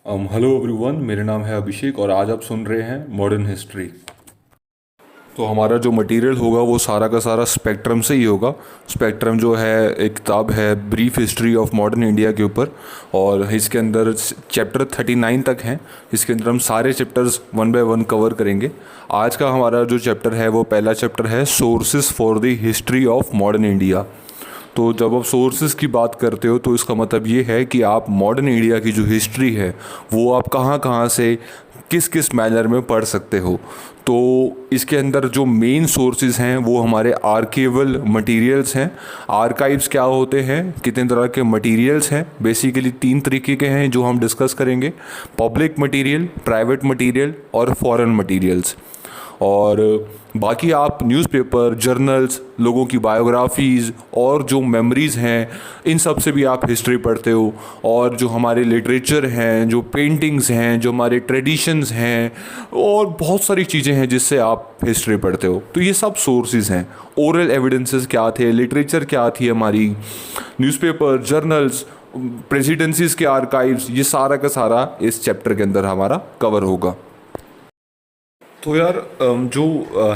Hello everyone, मेरा नाम है अभिषेक और आज आप सुन रहे हैं मॉडर्न हिस्ट्री। तो हमारा जो मटेरियल होगा वो सारा का सारा स्पेक्ट्रम से ही होगा। स्पेक्ट्रम जो है एक किताब है brief history of modern India के ऊपर, और इसके अंदर चैप्टर 39 तक हैं। इसके अंदर हम सारे chapters one by one cover करेंगे। आज का हमारा जो चैप्टर है वो पहला चैप्टर है sources for the history of modern India. तो जब आप सोर्सेज की बात करते हो तो इसका मतलब ये है कि आप मॉडर्न इंडिया की जो हिस्ट्री है वो आप कहाँ कहाँ से किस किस मैनर में पढ़ सकते हो। तो इसके अंदर जो मेन सोर्सेज हैं वो हमारे आर्काइवल मटेरियल्स हैं। आर्काइव्स क्या होते हैं, कितने तरह के मटेरियल्स हैं, बेसिकली 3 तरीके के हैं जो हम डिस्कस करेंगे: पब्लिक मटेरियल, प्राइवेट मटेरियल और फॉरेन मटेरियल्स। और बाकी आप न्यूज़पेपर, जर्नल्स, लोगों की बायोग्राफीज़ और जो मेमोरीज़ हैं, इन सब से भी आप हिस्ट्री पढ़ते हो। और जो हमारे लिटरेचर हैं, जो पेंटिंग्स हैं, जो हमारे ट्रेडिशंस हैं, और बहुत सारी चीज़ें हैं जिससे आप हिस्ट्री पढ़ते हो। तो ये सब सोर्सेज हैं। ओरल एविडेंसेस क्या थे, लिटरेचर क्या थी हमारी, न्यूज़पेपर, जर्नल्स, प्रेसिडेंसीज़ के आर्काइव्स, ये सारा का सारा इस चैप्टर के अंदर हमारा कवर होगा। तो यार, जो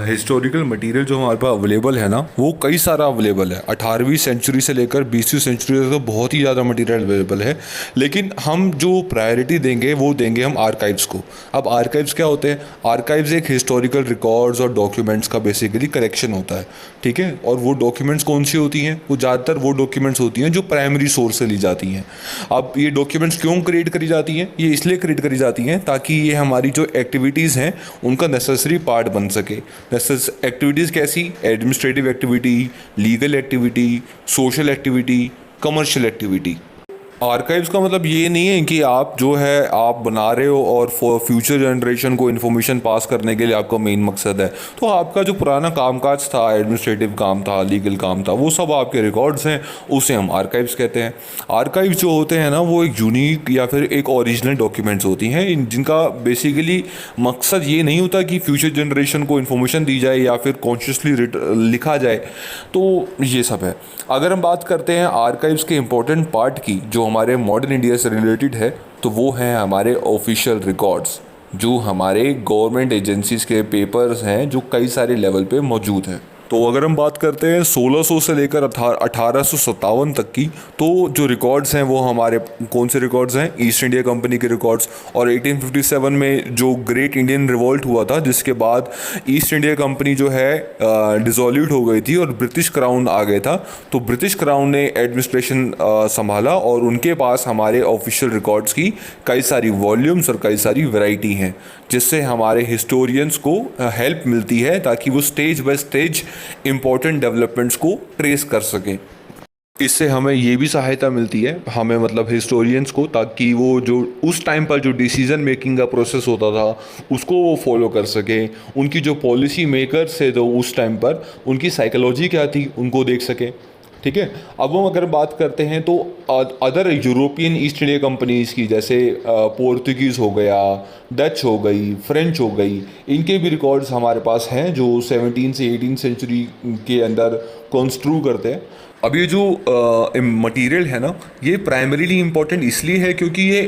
हिस्टोरिकल मटेरियल जो हमारे पास अवेलेबल है ना, वो कई सारा अवेलेबल है। 18वीं सेंचुरी से लेकर 20वीं सेंचुरी तक तो बहुत ही ज़्यादा मटेरियल अवेलेबल है। लेकिन हम जो प्रायोरिटी देंगे वो देंगे हम आर्काइव्स को। अब आर्काइव्स क्या होते हैं? आर्काइव्स एक हिस्टोरिकल रिकॉर्ड्स और डॉक्यूमेंट्स का बेसिकली कलेक्शन होता है, ठीक है। और वो डॉक्यूमेंट्स कौन सी होती हैं? वो ज़्यादातर वो डॉक्यूमेंट्स होती हैं जो प्राइमरी सोर्स से ली जाती हैं। अब ये डॉक्यूमेंट्स क्यों क्रिएट करी जाती हैं? ये इसलिए क्रिएट करी जाती हैं ताकि ये हमारी जो एक्टिविटीज़ हैं उनका नेसेसरी पार्ट बन सके। एक्टिविटीज़ कैसी? Administrative activity, legal activity, social activity, commercial activity. Archives का मतलब ये नहीं है कि आप जो है आप बना रहे हो और फॉर फ्यूचर जनरेशन को इन्फॉर्मेशन पास करने के लिए आपका मेन मकसद है। तो आपका जो पुराना कामकाज था, एडमिनिस्ट्रेटिव काम था, लीगल काम था, वो सब आपके रिकॉर्ड्स हैं, उसे हम आर्काइव्स कहते हैं। आर्काइव्स जो होते हैं ना, वो एक यूनिक या फिर एक ओरिजिनल डॉक्यूमेंट्स होती हैं जिनका बेसिकली मकसद ये नहीं होता कि फ्यूचर जनरेशन को इन्फॉर्मेशन दी जाए या फिर कॉन्शियसली लिखा जाए। तो ये सब है। अगर हम बात करते हैं आर्काइव्स के इम्पोर्टेंट पार्ट की जो हमारे मॉडर्न इंडिया से रिलेटेड है, तो वो हैं हमारे ऑफिशियल रिकॉर्ड्स, जो हमारे गवर्नमेंट एजेंसीज़ के पेपर्स हैं जो कई सारे लेवल पे मौजूद हैं। तो अगर हम बात करते हैं 1600 से लेकर 1857 तक की, तो जो रिकॉर्ड्स हैं वो हमारे कौन से रिकॉर्ड्स हैं? ईस्ट इंडिया कंपनी के रिकॉर्ड्स। और 1857 में जो ग्रेट इंडियन रिवॉल्ट हुआ था, जिसके बाद ईस्ट इंडिया कंपनी जो है डिसॉल्यूट हो गई थी और ब्रिटिश क्राउन आ गया था। तो ब्रिटिश क्राउन ने एडमिनिस्ट्रेशन संभाला और उनके पास हमारे ऑफिशियल रिकॉर्ड्स की कई सारी वॉल्यूम्स और कई सारी वैरायटी हैं, जिससे हमारे हिस्टोरियंस को हेल्प मिलती है ताकि वो stage by stage important developments को ट्रेस कर सकें। इससे हमें ये भी सहायता मिलती है, हमें मतलब हिस्टोरियंस को, ताकि वो जो उस टाइम पर जो डिसीजन मेकिंग का प्रोसेस होता था उसको वो फॉलो कर सकें। उनकी जो पॉलिसी मेकर्स थे तो उस टाइम पर उनकी साइकोलॉजी क्या थी उनको देख सकें, ठीक है। अब हम अगर बात करते हैं तो other European east India companies की, जैसे पोर्तुगीज़ हो गया, डच हो गई, फ्रेंच हो गई, इनके भी रिकॉर्ड्स हमारे पास हैं जो 17 से 18 सेंचुरी के अंदर कंस्ट्रू करते हैं। अब ये जो मटेरियल है ना, ये प्राइमरीली इम्पोर्टेंट इसलिए है क्योंकि ये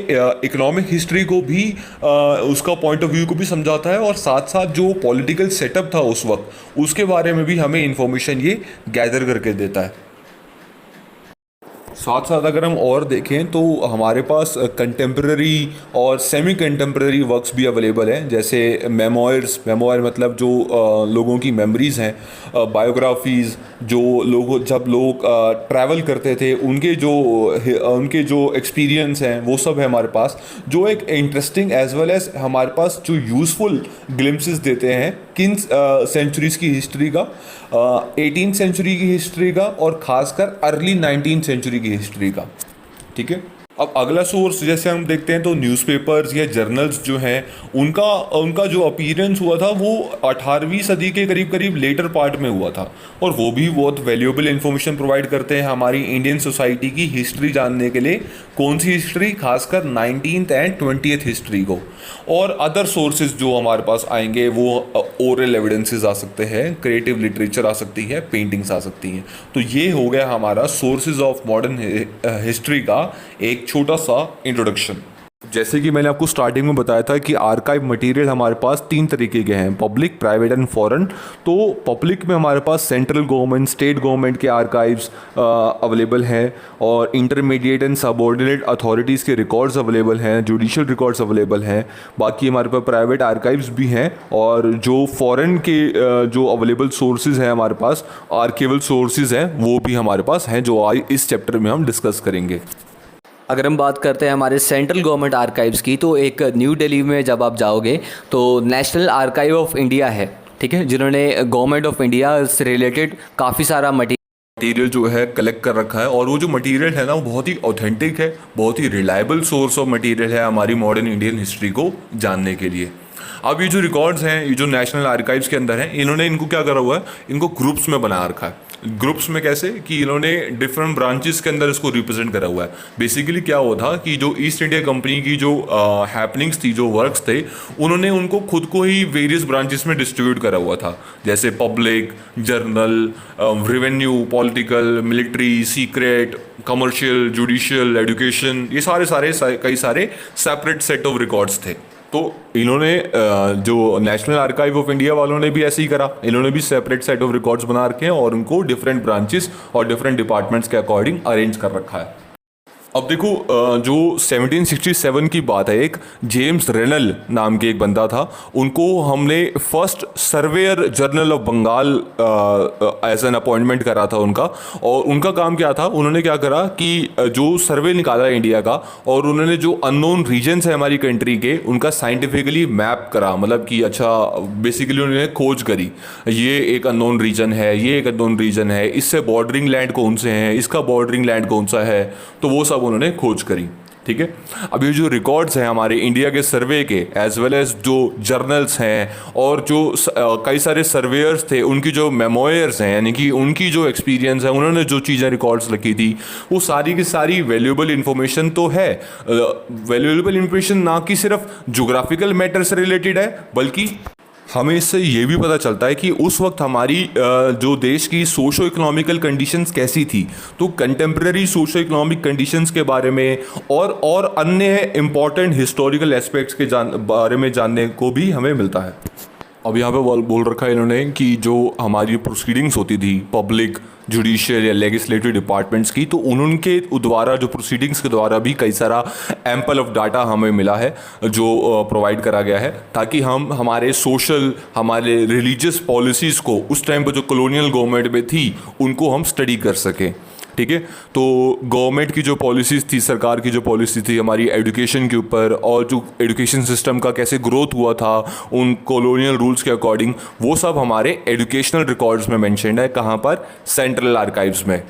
इकोनॉमिक हिस्ट्री को भी उसका पॉइंट ऑफ व्यू को भी समझाता है, और साथ साथ जो पॉलिटिकल सेटअप था उस वक्त उसके बारे में भी हमें इंफॉर्मेशन ये गैदर करके देता है। साथ साथ अगर हम और देखें तो हमारे पास कंटेम्प्रेरी और सेमी कंटेम्प्रेरी वर्क्स भी अवेलेबल हैं, जैसे मेमोयर्स। मेमोयर मतलब जो लोगों की मेमोरीज़ हैं, बायोग्राफीज़, जो जब लोग ट्रैवल करते थे उनके जो एक्सपीरियंस हैं वो सब है हमारे पास, जो एक इंटरेस्टिंग एज वेल एज हमारे पास जो यूज़फुल ग्लिम्पसेस देते हैं किन सेंचुरीज़ की हिस्ट्री का, 18th सेंचुरी की हिस्ट्री का और ख़ासकर अर्ली 19th सेंचुरी की हिस्ट्री का, ठीक है। अब अगला सोर्स जैसे हम देखते हैं तो न्यूज़पेपर्स या जर्नल्स जो हैं उनका उनका जो अपीयरेंस हुआ था वो 18वीं सदी के करीब करीब लेटर पार्ट में हुआ था, और वो भी बहुत वैल्यूएबल इन्फॉर्मेशन प्रोवाइड करते हैं हमारी इंडियन सोसाइटी की हिस्ट्री जानने के लिए। कौन सी हिस्ट्री? खासकर 19th एंड 20th हिस्ट्री को। और अदर सोर्सेज जो हमारे पास आएंगे वो ओरल एविडेंसेस आ सकते हैं, क्रिएटिव लिटरेचर आ सकती है, पेंटिंग्स आ सकती हैं। तो ये हो गया हमारा सोर्सेज ऑफ मॉडर्न हिस्ट्री का एक छोटा सा इंट्रोडक्शन। जैसे कि मैंने आपको स्टार्टिंग में बताया था कि आर्काइव मटेरियल हमारे पास 3 तरीके के हैं, पब्लिक, प्राइवेट एंड फॉरेन। तो पब्लिक में हमारे पास सेंट्रल गवर्नमेंट, स्टेट गवर्नमेंट के आर्काइव्स अवेलेबल हैं, और इंटरमीडिएट एंड सबऑर्डिनेट अथॉरिटीज़ के रिकॉर्ड्स अवेलेबल हैं, जुडिशियल रिकॉर्ड्स अवेलेबल हैं। बाकी हमारे पास प्राइवेट आर्काइव्स भी हैं, और जो फॉरेन के जो अवेलेबल सोर्सेज हैं हमारे पास, आर्काइवल सोर्सेज हैं, वो भी हमारे पास हैं, जो आज इस चैप्टर में हम डिस्कस करेंगे। अगर हम बात करते हैं हमारे सेंट्रल गवर्नमेंट आर्काइव्स की, तो एक न्यू दिल्ली में जब आप जाओगे तो नेशनल आर्काइव ऑफ इंडिया है, ठीक है, जिन्होंने गवर्नमेंट ऑफ इंडिया से रिलेटेड काफ़ी सारा मटीरियल जो है कलेक्ट कर रखा है, और वो जो मटेरियल है ना वो बहुत ही ऑथेंटिक है, बहुत ही रिलायबल सोर्स ऑफ मटेरियल है हमारी मॉडर्न इंडियन हिस्ट्री को जानने के लिए। अब ये जो रिकॉर्ड्स हैं, ये जो नेशनल आर्काइव्स के अंदर हैं, इन्होंने इनको क्या करा हुआ है, इनको ग्रुप्स में बना रखा है। ग्रुप्स में कैसे कि इन्होंने डिफरेंट ब्रांचेस के अंदर इसको रिप्रेजेंट करा हुआ है। बेसिकली क्या हुआ था कि जो ईस्ट इंडिया कंपनी की जो हैपनिंग्स थी, जो वर्क्स थे, उन्होंने उनको खुद को ही वेरियस ब्रांचेस में डिस्ट्रीब्यूट करा हुआ था, जैसे public, journal, revenue, political, military, secret, commercial, judicial, education, ये सारे कई सारे सेपरेट सेट ऑफ रिकॉर्ड्स थे। तो इन्होंने जो नेशनल आर्काइव ऑफ इंडिया वालों ने भी ऐसे ही करा, इन्होंने भी सेपरेट सेट ऑफ रिकॉर्ड्स बना रखे हैं और उनको डिफरेंट ब्रांचेस और डिफरेंट डिपार्टमेंट्स के अकॉर्डिंग अरेंज कर रखा है। अब देखो, जो 1767 की बात है, एक जेम्स रेनल नाम के एक बंदा था, उनको हमने first surveyor general of Bengal as an appointment करा था उनका। और उनका काम क्या था, उन्होंने क्या करा कि जो सर्वे निकाला इंडिया का, और उन्होंने जो अननोन रीजन्स है हमारी कंट्री के, उनका साइंटिफिकली मैप करा, मतलब कि अच्छा बेसिकली उन्होंने खोज करी, ये एक अननोन रीजन है, ये एक अननोन रीजन है, इससे बॉर्डरिंग लैंड कौन से हैं, इसका बॉर्डरिंग लैंड कौन सा है, तो वो सब उन्होंने खोज करी। ठीक है, अब ये जो रिकॉर्ड्स हैं हमारे इंडिया के सर्वे के, एज वेल एज जो जर्नल्स हैं और जो कई सारे सर्वेयर्स थे, उनकी जो मेमोयर्स हैं, यानी कि उनकी जो एक्सपीरियंस है, उन्होंने जो चीज़ें रिकॉर्ड्स रखी थी, वो सारी की सारी वैल्यूएबल इंफॉर्मेशन तो है। वैल्यूएबल इंफॉर्मेशन ना कि सिर्फ ज्योग्राफिकल मैटर से रिलेटेड है, बल्कि हमें इससे ये भी पता चलता है कि उस वक्त हमारी जो देश की सोशो इकोनॉमिकल कंडीशंस कैसी थी, तो कंटेम्प्रेरी सोशो इकोनॉमिक कंडीशंस के बारे में और अन्य इम्पॉर्टेंट हिस्टोरिकल एस्पेक्ट्स के बारे में जानने को भी हमें मिलता है। अब यहाँ पे बोल रखा है इन्होंने कि जो हमारी प्रोसीडिंग्स होती थी पब्लिक, जुडिशियल या लेजिस्लेटिव डिपार्टमेंट्स की, तो उनके द्वारा जो प्रोसीडिंग्स के द्वारा भी कई सारा एम्पल ऑफ डाटा हमें मिला है, जो प्रोवाइड करा गया है, ताकि हम हमारे सोशल, हमारे रिलीजियस पॉलिसीज़ को उस टाइम पर जो कॉलोनियल गवर्नमेंट में थी, उनको हम स्टडी कर सकें। ठीक है, तो गवर्नमेंट की जो पॉलिसीज़ थी, सरकार की जो पॉलिसी थी हमारी एजुकेशन के ऊपर, और जो एजुकेशन सिस्टम का कैसे ग्रोथ हुआ था उन कॉलोनियल रूल्स के अकॉर्डिंग, वो सब हमारे एजुकेशनल रिकॉर्ड्स में मेंशन्ड है। कहाँ पर? सेंट्रल आर्काइव्स में।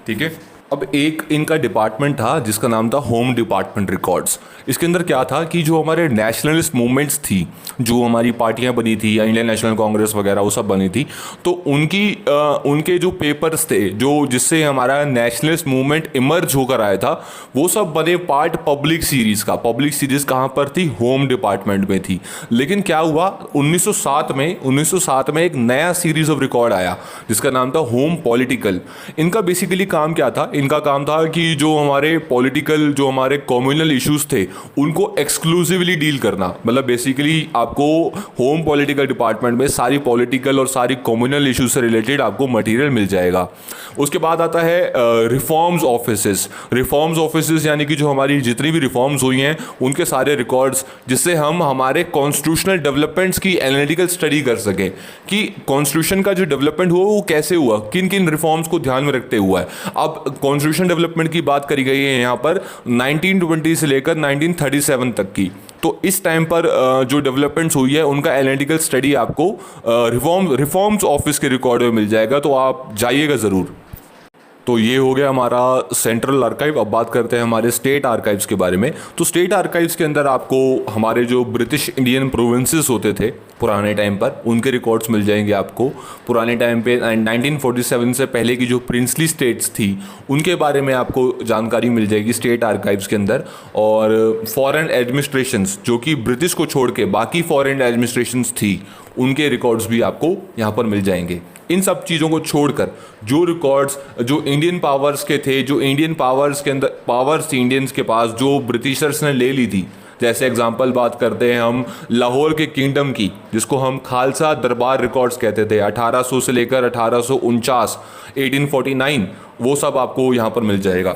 ठीक है, अब एक इनका डिपार्टमेंट था जिसका नाम था होम डिपार्टमेंट रिकॉर्ड्स। इसके अंदर क्या था कि जो हमारे नेशनलिस्ट मूवमेंट्स थी, जो हमारी पार्टियां बनी थी या इंडियन नेशनल कांग्रेस वगैरह वो सब बनी थी, तो उनके जो पेपर्स थे, जो जिससे हमारा नेशनलिस्ट मूवमेंट इमर्ज होकर आया था, वो सब बने पार्ट पब्लिक सीरीज़ का। पब्लिक सीरीज़ कहाँ पर थी? होम डिपार्टमेंट में थी। लेकिन क्या हुआ, 1907 में एक नया सीरीज ऑफ रिकॉर्ड आया जिसका नाम था होम पॉलिटिकल। इनका बेसिकली काम क्या था? इनका काम था कि जो हमारे पॉलिटिकल, जो हमारे कम्युनल इश्यूज थे, उनको एक्सक्लूसिवली डील करना। मतलब बेसिकली आपको होम पॉलिटिकल डिपार्टमेंट में सारी पॉलिटिकल और सारी कम्युनल इश्यूज से रिलेटेड आपको मटेरियल मिल जाएगा। उसके बाद आता है रिफॉर्म्स ऑफिसेस, यानी कि जो हमारी जितनी भी रिफॉर्म्स हुई हैं उनके सारे रिकॉर्ड्स, जिससे हम हमारे कॉन्स्टिट्यूशनल डेवलपमेंट्स की एनालिटिकल स्टडी कर सकें कि कॉन्स्टिट्यूशन का जो डेवलपमेंट हुआ वो कैसे हुआ, किन किन रिफॉर्म्स को ध्यान में रखते हुआ है। अब कॉन्स्टिट्यूशन डेवलपमेंट की बात करी गई है यहाँ पर 1920 से लेकर 1937 तक की। तो इस टाइम पर जो डेवलपमेंट्स हुई है उनका एनालिटिकल स्टडी आपको रिफॉर्म्स ऑफिस के रिकॉर्ड में मिल जाएगा, तो आप जाइएगा ज़रूर। तो ये हो गया हमारा सेंट्रल आर्काइव। अब बात करते हैं हमारे स्टेट आर्काइव्स के बारे में। तो स्टेट आर्काइव्स के अंदर आपको हमारे जो ब्रिटिश इंडियन प्रोविंसेस होते थे पुराने टाइम पर, उनके रिकॉर्ड्स मिल जाएंगे आपको। पुराने टाइम पे 1947 से पहले की जो प्रिंसली स्टेट्स थी उनके बारे में आपको जानकारी मिल जाएगी स्टेट आर्काइव्स के अंदर। और फॉरेन एडमिनिस्ट्रेशंस, जो कि ब्रिटिश को छोड़ के बाकी फॉरेन एडमिनिस्ट्रेशंस थी, उनके रिकॉर्ड्स भी आपको यहाँ पर मिल जाएंगे। इन सब चीज़ों को छोड़कर जो रिकॉर्ड्स जो इंडियन पावर्स के थे, जो इंडियन पावर्स के अंदर पावर्स थी इंडियंस के पास, जो ब्रिटिशर्स ने ले ली थी, जैसे एग्जांपल बात करते हैं हम लाहौर के किंगडम की, जिसको हम खालसा दरबार रिकॉर्ड्स कहते थे, 1800 से लेकर 1849, 1849, वो सब आपको यहाँ पर मिल जाएगा।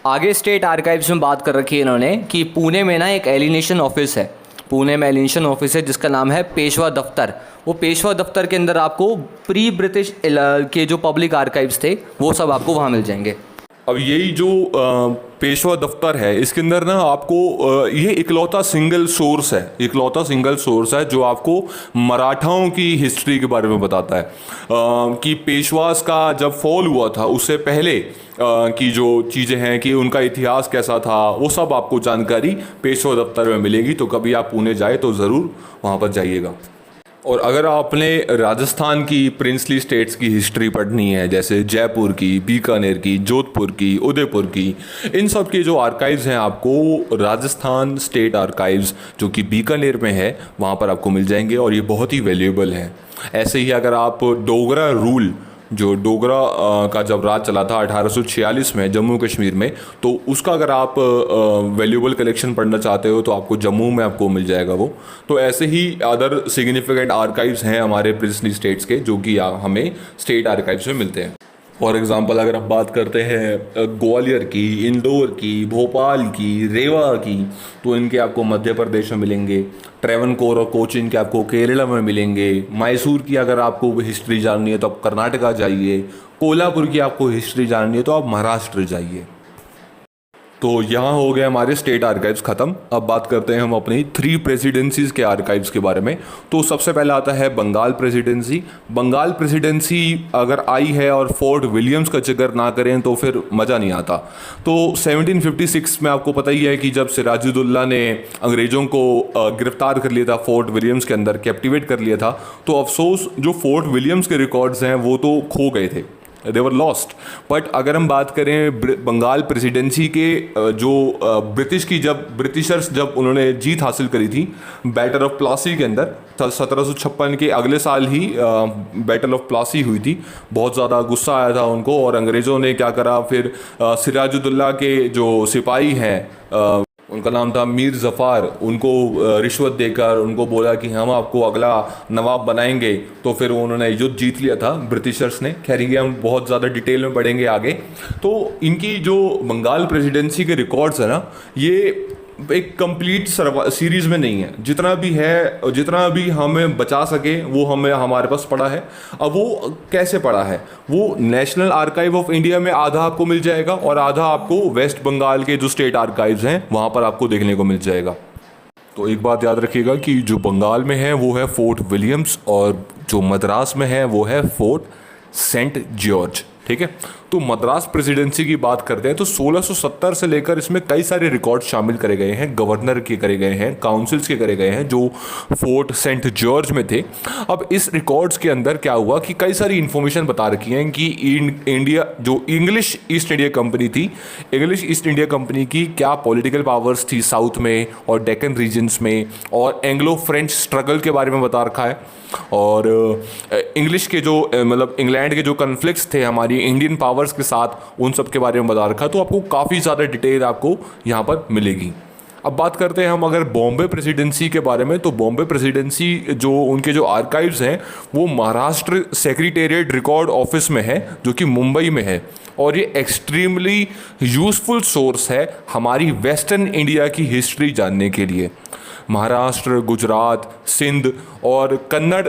आगे स्टेट आर्काइव्स में बात कर रखी है इन्होंने कि पुणे में ना एक एलिनेशन ऑफिस है, पुणे में एलिनेशन ऑफिस है जिसका नाम है पेशवा दफ्तर। वो पेशवा दफ्तर के अंदर आपको प्री ब्रिटिश के जो पब्लिक आर्काइव्स थे वो सब आपको वहाँ मिल जाएंगे। अब यही जो पेशवा दफ्तर है, इसके अंदर ना आपको ये इकलौता सिंगल सोर्स है जो आपको मराठाओं की हिस्ट्री के बारे में बताता है कि पेशवास का जब फॉल हुआ था उससे पहले की जो चीज़ें हैं कि उनका इतिहास कैसा था, वो सब आपको जानकारी पेशवा दफ्तर में मिलेगी। तो कभी आप पुणे जाए तो ज़रूर वहाँ पर जाइएगा। और अगर आपने राजस्थान की प्रिंसली स्टेट्स की हिस्ट्री पढ़नी है, जैसे जयपुर की, बीकानेर की, जोधपुर की, उदयपुर की, इन सब के जो आर्काइव्स हैं आपको राजस्थान स्टेट आर्काइव्स जो कि बीकानेर में है वहाँ पर आपको मिल जाएंगे और ये बहुत ही वैल्यूएबल है। ऐसे ही अगर आप डोगरा रूल, जो डोगरा का जब राज चला था 1846 में जम्मू कश्मीर में, तो उसका अगर आप वैल्यूएबल कलेक्शन पढ़ना चाहते हो तो आपको जम्मू में आपको मिल जाएगा वो। तो ऐसे ही अदर सिग्निफिकेंट आर्काइव्स हैं हमारे प्रिंसली स्टेट्स के जो कि हमें स्टेट आर्काइव्स में मिलते हैं। फॉर एग्ज़ाम्पल अगर हम बात करते हैं ग्वालियर की, इंदौर की, भोपाल की, रेवा की, तो इनके आपको मध्य प्रदेश में मिलेंगे। ट्रेवनकोर और कोचीन के आपको केरला में मिलेंगे। मैसूर की अगर आपको हिस्ट्री जाननी है तो आप कर्नाटका जाइए। कोल्हापुर की आपको हिस्ट्री जाननी है तो आप महाराष्ट्र जाइए। तो यहाँ हो गए हमारे स्टेट आर्काइव्स ख़त्म। अब बात करते हैं हम अपनी 3 प्रेसिडेंसीज के आर्काइव्स के बारे में। तो सबसे पहला आता है बंगाल प्रेसिडेंसी। बंगाल प्रेसिडेंसी अगर आई है और फोर्ट विलियम्स का जिक्र ना करें तो फिर मज़ा नहीं आता। तो 1756 में आपको पता ही है कि जब सिराजुद्दौला ने अंग्रेज़ों को गिरफ्तार कर लिया था, फोर्ट विलियम्स के अंदर कैप्टिवेट कर लिया था, तो अफसोस जो फोर्ट विलियम्स के रिकॉर्ड्स हैं वो तो खो गए थे, दे वर लॉस्ट। बट अगर हम बात करें बंगाल प्रेसिडेंसी के जो ब्रिटिशर्स जब उन्होंने जीत हासिल करी थी बैटल ऑफ प्लासी के अंदर 1756 के अगले साल ही बैटल ऑफ प्लासी हुई थी। बहुत ज़्यादा गुस्सा आया था उनको और अंग्रेज़ों ने क्या करा, फिर सिराजुद्दौला के जो सिपाही हैं, उनका नाम था मीर जफ़ार, उनको रिश्वत देकर उनको बोला कि हम आपको अगला नवाब बनाएंगे। तो फिर उन्होंने युद्ध जीत लिया था ब्रिटिशर्स ने। खैर ये हम बहुत ज़्यादा डिटेल में पढ़ेंगे आगे। तो इनकी जो बंगाल प्रेसिडेंसी के रिकॉर्ड्स है ना, ये एक कंप्लीट सीरीज़ में नहीं है। जितना भी है, जितना भी हमें बचा सके वो हमें हमारे पास पड़ा है। अब वो कैसे पड़ा है, वो नेशनल आर्काइव ऑफ इंडिया में आधा आपको मिल जाएगा और आधा आपको वेस्ट बंगाल के जो स्टेट आर्काइव्स हैं वहाँ पर आपको देखने को मिल जाएगा। तो एक बात याद रखिएगा कि जो बंगाल में है वो है फोर्ट विलियम्स और जो मद्रास में है वो है फोर्ट सेंट जॉर्ज। ठीक है। तो मद्रास प्रेसिडेंसी की बात करते हैं तो 1670 से लेकर इसमें कई सारे रिकॉर्ड शामिल करे गए हैं, गवर्नर के करे गए हैं, काउंसिल्स के करे गए हैं जो फोर्ट सेंट जॉर्ज में थे। अब इस रिकॉर्ड्स के अंदर क्या हुआ कि कई सारी इन्फॉर्मेशन बता रखी हैं कि इंडिया जो इंग्लिश ईस्ट इंडिया कंपनी थी, इंग्लिश ईस्ट इंडिया कंपनी की क्या पॉलिटिकल पावर्स थी साउथ में और डेक्कन रीजन्स में, और एंग्लो फ्रेंच स्ट्रगल के बारे में बता रखा है, और इंग्लिश के जो मतलब इंग्लैंड के जो कन्फ्लिक्ट्स थे हमारी इंडियन पावर्स के साथ, उन सब के बारे में बता रखा। तो आपको काफ़ी ज़्यादा डिटेल आपको यहाँ पर मिलेगी। अब बात करते हैं हम अगर बॉम्बे प्रेसिडेंसी के बारे में, तो बॉम्बे प्रेसिडेंसी जो उनके जो आर्काइव्स हैं वो महाराष्ट्र सेक्रेटेरिएट रिकॉर्ड ऑफिस में है जो कि मुंबई में है, और ये एक्सट्रीमली यूज़फुल सोर्स है हमारी वेस्टर्न इंडिया की हिस्ट्री जानने के लिए। महाराष्ट्र, गुजरात, सिंध और कन्नड़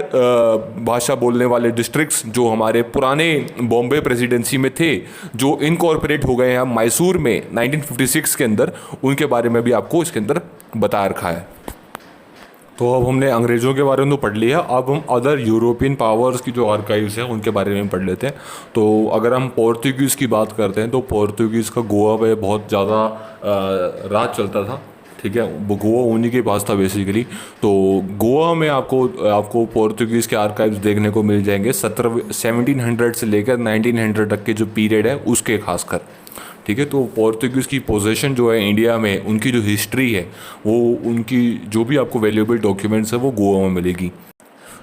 भाषा बोलने वाले डिस्ट्रिक्ट्स जो हमारे पुराने बॉम्बे प्रेसिडेंसी में थे, जो इनकॉर्पोरेट हो गए हैं मैसूर में 1956 के अंदर, उनके बारे में भी आपको इसके अंदर बता रखा है। तो अब हमने अंग्रेज़ों के बारे में तो पढ़ लिया, अब हम अदर यूरोपियन पावर्स की जो आर्काइव्स हैं उनके बारे में पढ़ लेते हैं। तो अगर हम पोर्तुगीज़ की बात करते हैं तो पोर्तुगीज़ का गोवा में बहुत ज़्यादा राज चलता था। ठीक है, वो गोवा उन्हीं के पास था बेसिकली। तो गोवा में आपको पोर्तुगीज़ के आर्काइव्स देखने को मिल जाएंगे 1700 से लेकर 1900 तक के जो पीरियड है उसके खासकर। ठीक है, तो पोर्तुगीज़ की पोजीशन जो है इंडिया में, उनकी जो हिस्ट्री है वो, उनकी जो भी आपको वैल्यूएबल डॉक्यूमेंट्स है वो गोवा में मिलेगी।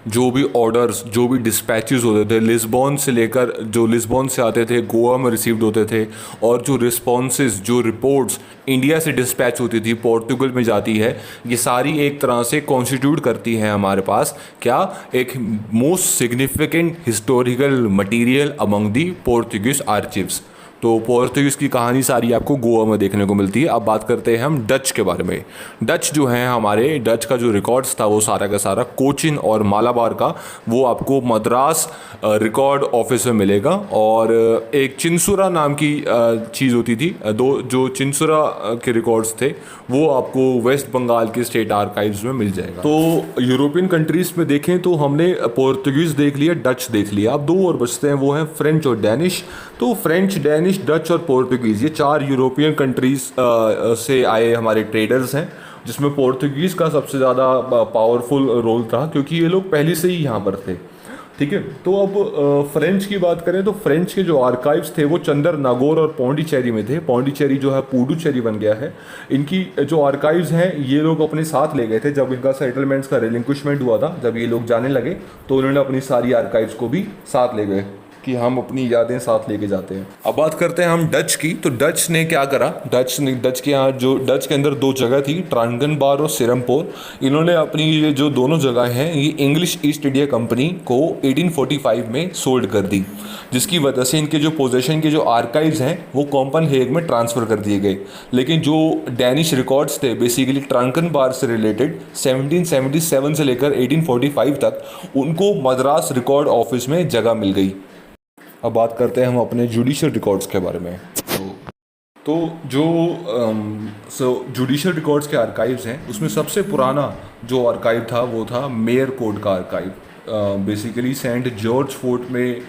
जो भी ऑर्डर्स, जो भी डिस्पैचेस होते थे लिस्बॉन से लेकर, जो लिस्बॉन से आते थे गोवा में रिसीव्ड होते थे, और जो रिस्पॉन्सेस, जो रिपोर्ट्स इंडिया से डिस्पैच होती थी पोर्टुगल में जाती है, ये सारी एक तरह से कॉन्स्टिट्यूट करती हैं हमारे पास क्या, एक most significant historical material among the Portuguese archives. तो पोर्तुगीज़ की कहानी सारी आपको गोवा में देखने को मिलती है। अब बात करते हैं हम डच के बारे में। डच जो हैं हमारे, डच का जो रिकॉर्ड्स था वो सारा का सारा कोचिन और मालाबार का, वो आपको मद्रास रिकॉर्ड ऑफिस में मिलेगा। और एक चिंसुरा नाम की चीज़ होती थी, दो जो चिंसुरा के रिकॉर्ड्स थे वो आपको वेस्ट बंगाल के स्टेट आर्काइव्स में मिल जाएगा। तो यूरोपियन कंट्रीज़ में देखें तो हमने पोर्तुगीज़ देख लिया, डच देख लिया, अब दो और बचते हैं, वो हैं फ्रेंच और डैनिश। तो फ्रेंच, डैनिश, डच और पोर्तुगीज़, ये चार यूरोपियन कंट्रीज़ से आए हमारे ट्रेडर्स हैं, जिसमें पोर्तुगीज़ का सबसे ज़्यादा पावरफुल रोल था क्योंकि ये लोग पहले से ही यहाँ पर थे। ठीक है, तो अब फ्रेंच की बात करें तो फ्रेंच के जो आर्काइव्स थे वो चंदर नागौर और पौंडीचेरी में थे। पौंडीचेरी जो है पुडुचेरी बन गया है। इनकी जो आर्काइव्स हैं ये लोग अपने साथ ले गए थे जब इनका सेटलमेंट्स का रिलिंक्विशमेंट हुआ था। जब ये लोग जाने लगे तो उन्होंने अपनी सारी आर्काइव्स को भी साथ ले गए कि हम अपनी यादें साथ लेके जाते हैं। अब बात करते हैं हम डच की। तो डच ने क्या करा, डच के यहाँ जो डच के अंदर दो जगह थी, ट्रांगनबार और सिरमपोर, इन्होंने अपनी ये जो दोनों जगह हैं ये इंग्लिश ईस्ट इंडिया कंपनी को 1845 में सोल्ड कर दी, जिसकी वजह से इनके जो पोजेशन के जो आर्काइव्स हैं वो कोपेनहेगन में ट्रांसफ़र कर दिए गए। लेकिन जो डैनिश रिकॉर्ड्स थे बेसिकली ट्रांकनबार से रिलेटेड 1777 से लेकर 1845 तक, उनको मद्रास रिकॉर्ड ऑफिस में जगह मिल गई। अब बात करते हैं हम अपने जुडिशल रिकॉर्ड्स के बारे में। तो जो जुडिशल रिकॉर्ड्स के आर्काइव्स हैं उसमें सबसे पुराना जो आर्काइव था वो था मेयर कोड का archive. Basically saint George fort में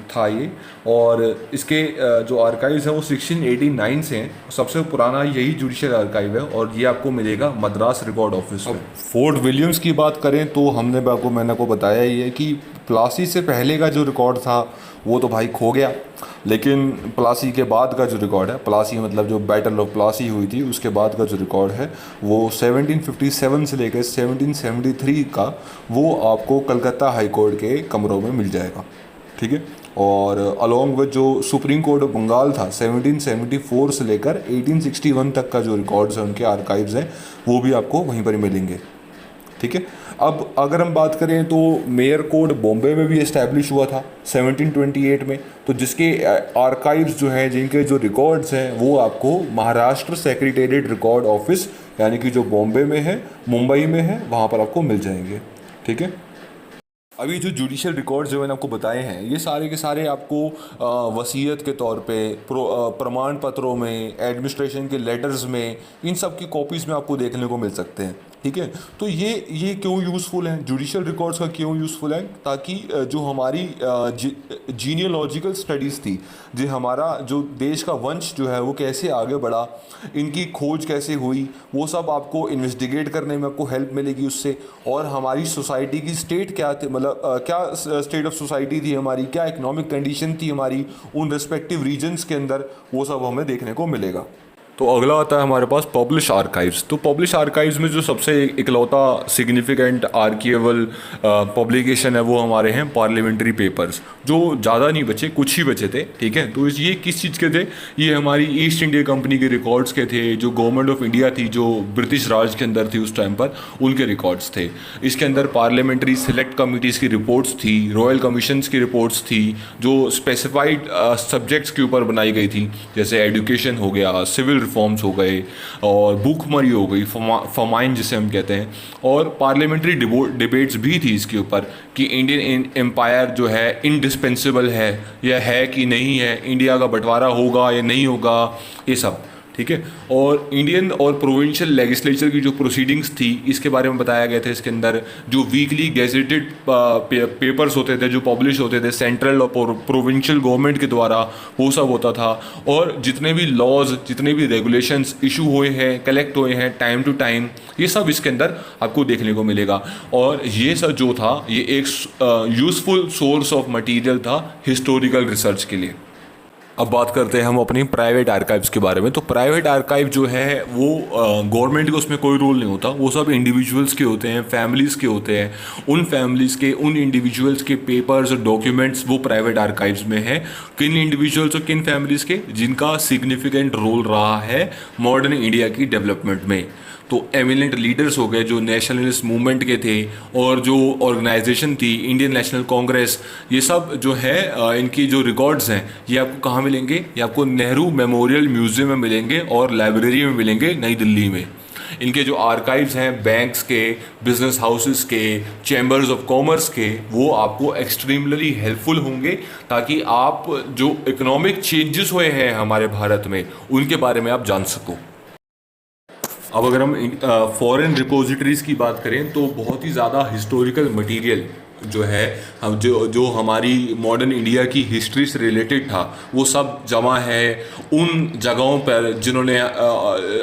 था ये, और इसके जो आर्काइव्स हैं वो 1689 से हैं। सबसे पुराना यही जुडिशल आर्काइव है और ये आपको मिलेगा मद्रास रिकॉर्ड ऑफिस में। फोर्ट विलियम्स की बात करें तो मैंने को बताया ही है कि प्लासी से पहले का जो रिकॉर्ड था वो तो भाई खो गया, लेकिन प्लासी के बाद का जो रिकॉर्ड है, प्लासी मतलब जो बैटल ऑफ प्लासी हुई थी उसके बाद का जो रिकॉर्ड है वो 1757 से लेकर 1773 का, वो आपको कलकत्ता हाई कोर्ट के कमरों में मिल जाएगा। ठीक है, और अलॉन्ग विद जो सुप्रीम कोर्ट ऑफ बंगाल था 1774 से लेकर 1861 तक का जो रिकॉर्ड्स हैं उनके आर्काइव्स हैं वो भी आपको वहीं पर मिलेंगे। ठीक है, अब अगर हम बात करें तो मेयर कोड बॉम्बे में भी इस्टेब्लिश हुआ था 1728 में, तो जिसके आर्काइव्स जो हैं, जिनके जो रिकॉर्ड्स हैं वो आपको महाराष्ट्र सेक्रेटेरिएट रिकॉर्ड ऑफिस यानी कि जो बॉम्बे में है, मुंबई में है, वहाँ पर आपको मिल जाएंगे। ठीक है, अभी जो जुडिशल रिकॉर्ड्स जो मैंने आपको बताए हैं ये सारे के सारे आपको वसीयत के तौर पे, प्रमाण पत्रों में, एडमिनिस्ट्रेशन के लेटर्स में, इन सब की कॉपीज़ में आपको देखने को मिल सकते हैं। ठीक है, तो ये क्यों यूज़फुल हैं, जुडिशल रिकॉर्ड्स का क्यों यूज़फुल है, ताकि जो हमारी जीनियोलॉजिकल स्टडीज़ थी, जो हमारा जो देश का वंश जो है वो कैसे आगे बढ़ा, इनकी खोज कैसे हुई, वो सब आपको इन्वेस्टिगेट करने में आपको हेल्प मिलेगी उससे। और हमारी सोसाइटी की स्टेट क्या थी, मतलब क्या स्टेट ऑफ सोसाइटी थी हमारी, क्या इकोनॉमिक कंडीशन थी हमारी उन रिस्पेक्टिव रीजन्स के अंदर, वो सब हमें देखने को मिलेगा। तो अगला आता है हमारे पास पब्लिश आर्काइव्स। तो पब्लिश आर्काइव्स में जो सबसे इकलौता सिग्निफिकेंट आर्किएबल पब्लिकेशन है वो हमारे हैं पार्लियामेंट्री पेपर्स, जो ज़्यादा नहीं बचे, कुछ ही बचे थे। ठीक है, तो ये किस चीज़ के थे, ये हमारी ईस्ट इंडिया कंपनी के रिकॉर्ड्स के थे, जो गवर्नमेंट ऑफ इंडिया थी, जो ब्रिटिश राज के अंदर थी उस टाइम पर, उनके रिकॉर्ड्स थे। इसके अंदर पार्लियामेंट्री सेलेक्ट कमिटीज़ की रिपोर्ट्स थी, रॉयल कमीशंस की रिपोर्ट्स थी, जो स्पेसिफाइड सब्जेक्ट्स के ऊपर बनाई गई थी, जैसे एजुकेशन हो गया, सिविल रिफॉर्म्स हो गए, और भूखमरी हो गई, फमाइन जिसे हम कहते हैं, और पार्लियामेंट्री डिबेट्स भी थी इसके ऊपर कि इंडियन एम्पायर जो है इंडिस्पेंसिबल है या है कि नहीं है, इंडिया का बंटवारा होगा या नहीं होगा, ये सब। ठीक है, और इंडियन और प्रोविंशियल लेजिस्लेचर की जो प्रोसीडिंग्स थी इसके बारे में बताया गया था। इसके अंदर जो वीकली गेजेटेड पेपर्स होते थे जो पब्लिश होते थे सेंट्रल और प्रोविंशियल गवर्नमेंट के द्वारा, वो सब होता था। और जितने भी लॉज, जितने भी रेगुलेशंस इशू हुए हैं, कलेक्ट हुए हैं टाइम टू टाइम, ये सब इसके अंदर आपको देखने को मिलेगा। और ये सब जो था ये एक यूज़फुल सोर्स ऑफ मटीरियल था हिस्टोरिकल रिसर्च के लिए। अब बात करते हैं हम अपनी प्राइवेट आर्काइव्स के बारे में। तो प्राइवेट आर्काइव जो है वो गवर्नमेंट का उसमें कोई रोल नहीं होता, वो सब इंडिविजुअल्स के होते हैं, फैमिलीज़ के होते हैं। उन फैमिलीज़ के, उन इंडिविजुअल्स के पेपर्स और डॉक्यूमेंट्स वो प्राइवेट आर्काइव्स में है। किन इंडिविजुअल्स और किन फैमिलीज़ के, जिनका सिग्निफिकेंट रोल रहा है मॉडर्न इंडिया की डेवलपमेंट में। तो एमिनेंट लीडर्स हो गए जो नेशनलिस्ट मूवमेंट के थे, और जो ऑर्गेनाइजेशन थी इंडियन नेशनल कांग्रेस, ये सब जो है इनकी जो रिकॉर्ड्स हैं ये आपको कहाँ मिलेंगे? ये आपको नेहरू मेमोरियल म्यूज़ियम में मिलेंगे और लाइब्रेरी में मिलेंगे नई दिल्ली में। इनके जो आर्काइव्स हैं बैंक्स के, बिजनेस हाउसेस के, चैम्बर्स ऑफ कॉमर्स के, वो आपको एक्सट्रीमली हेल्पफुल होंगे ताकि आप जो इकोनॉमिक चेंजेस हुए हैं हमारे भारत में उनके बारे में आप जान सको। अब अगर हम फॉरेन रिपोजिटरीज़ की बात करें तो बहुत ही ज़्यादा हिस्टोरिकल मटेरियल जो है, हम जो हमारी मॉडर्न इंडिया की हिस्ट्री से रिलेटेड था वो सब जमा है उन जगहों पर जिन्होंने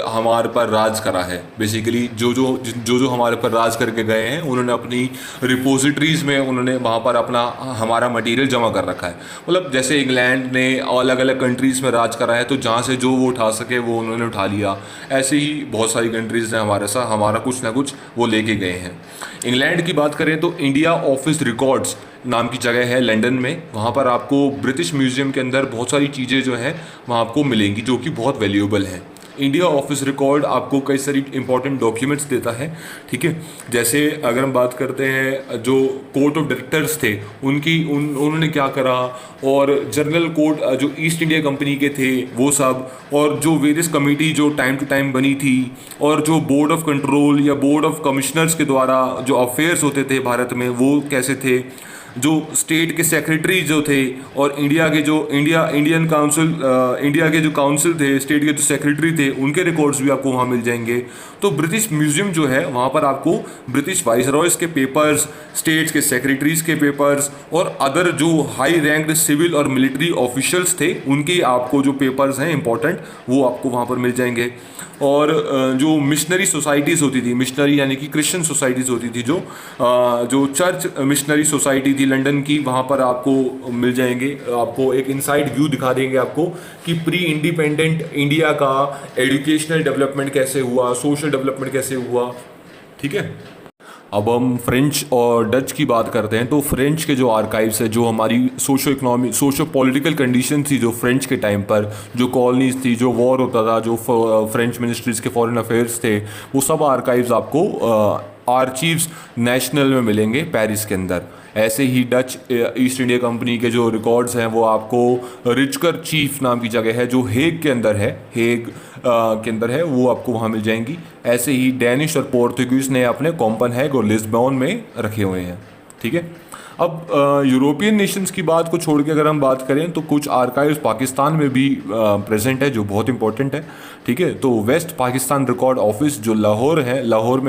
हमारे पर राज करा है। बेसिकली जो हमारे पर राज करके गए हैं उन्होंने अपनी रिपोजिटरीज़ में उन्होंने वहाँ पर अपना हमारा मटेरियल जमा कर रखा है। मतलब जैसे इंग्लैंड ने अलग अलग कंट्रीज़ में राज करा है तो जहाँ से जो वो उठा सके वो उन्होंने उठा लिया। ऐसे ही बहुत सारी कंट्रीज़ ने हमारे साथ हमारा कुछ ना कुछ वो लेके गए हैं। इंग्लैंड की बात करें तो इंडिया ऑफिस रिकॉर्ड्स नाम की जगह है लंदन में। वहाँ पर आपको ब्रिटिश म्यूज़ियम के अंदर बहुत सारी चीज़ें जो हैं वहाँ आपको मिलेंगी जो कि बहुत वैल्यूएबल हैं। इंडिया ऑफिस रिकॉर्ड आपको कई सारी इंपॉर्टेंट डॉक्यूमेंट्स देता है, ठीक है। जैसे अगर हम बात करते हैं जो कोर्ट ऑफ डायरेक्टर्स थे उन्होंने क्या करा, और जनरल कोर्ट जो ईस्ट इंडिया कंपनी के थे वो सब, और जो वेरियस कमेटी जो टाइम टू टाइम बनी थी, और जो बोर्ड ऑफ कंट्रोल या बोर्ड ऑफ कमिश्नर्स के द्वारा जो अफेयर्स होते थे भारत में वो कैसे थे, जो स्टेट के सेक्रेटरी जो थे, और इंडिया के जो इंडिया के जो काउंसिल थे, स्टेट के जो सेक्रेटरी थे, उनके रिकॉर्ड्स भी आपको वहाँ मिल जाएंगे। तो ब्रिटिश म्यूज़ियम जो है वहाँ पर आपको ब्रिटिश वाइसरॉयस के पेपर्स, स्टेट्स के सेक्रेटरीज के पेपर्स, और अदर जो हाई रैंक्ड सिविल और मिलिट्री ऑफिशियल्स थे उनके आपको जो पेपर्स हैं इंपॉर्टेंट वो आपको वहाँ पर मिल जाएंगे। और जो मिशनरी सोसाइटीज़ होती थी, मिशनरी यानी कि क्रिश्चियन सोसाइटीज़ होती थी, जो चर्च मिशनरी सोसाइटी थी लंदन की, वहाँ पर आपको मिल जाएंगे। आपको एक इनसाइड व्यू दिखा देंगे आपको कि प्री इंडिपेंडेंट इंडिया का एजुकेशनल डेवलपमेंट कैसे हुआ, सोशल डेवलपमेंट कैसे हुआ, ठीक है। अब हम फ्रेंच और डच की बात करते हैं तो फ्रेंच के जो आर्काइव्स है, जो हमारी सोशो पॉलिटिकल कंडीशन थी जो फ्रेंच के टाइम पर, जो कॉलोनीज थी, जो वॉर होता था, जो फ्रेंच मिनिस्ट्रीज़ के फॉरेन अफेयर्स थे, वो सब आर्काइव्स आपको आर्चीव्स नेशनल में मिलेंगे पेरिस के अंदर। ऐसे ही डच ईस्ट इंडिया कंपनी के जो रिकॉर्ड्स हैं वो आपको रिचकर चीफ नाम की जगह है जो हेग के अंदर है, के अंदर है, वो आपको वहाँ मिल जाएंगी। ऐसे ही डेनिश और पोर्तुगीज़ ने अपने कोपेनहेग और लिस्बन में रखे हुए हैं, ठीक है। अब यूरोपियन नेशंस की बात को छोड़ के अगर हम बात करें तो कुछ आर्काइव्स पाकिस्तान में भी प्रेजेंट है जो बहुत इंपॉर्टेंट है, ठीक है। तो वेस्ट पाकिस्तान रिकॉर्ड ऑफिस जो लाहौर में है, लाहौर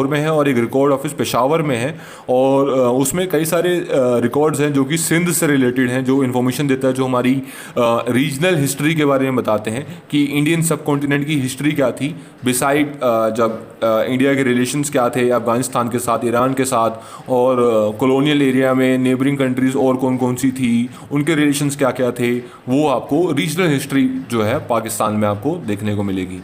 में है, और एक रिकॉर्ड ऑफिस पेशावर में है, और उसमें कई सारे रिकॉर्ड्स हैं जो कि सिंध से रिलेटेड हैं, जो इन्फॉर्मेशन देता है, जो हमारी रीजनल हिस्ट्री के बारे में बताते हैं कि इंडियन सब कॉन्टिनेंट की हिस्ट्री क्या थी, बिसाइड जब इंडिया के रिलेशंस क्या थे अफगानिस्तान के साथ, ईरान के साथ, और कॉलोनियल एरिया में नेबरिंग कंट्रीज़ और कौन कौन सी थी, उनके रिलेशंस क्या क्या थे, वो आपको रीजनल हिस्ट्री जो है पाकिस्तान में आपको देखने को मिलेगी।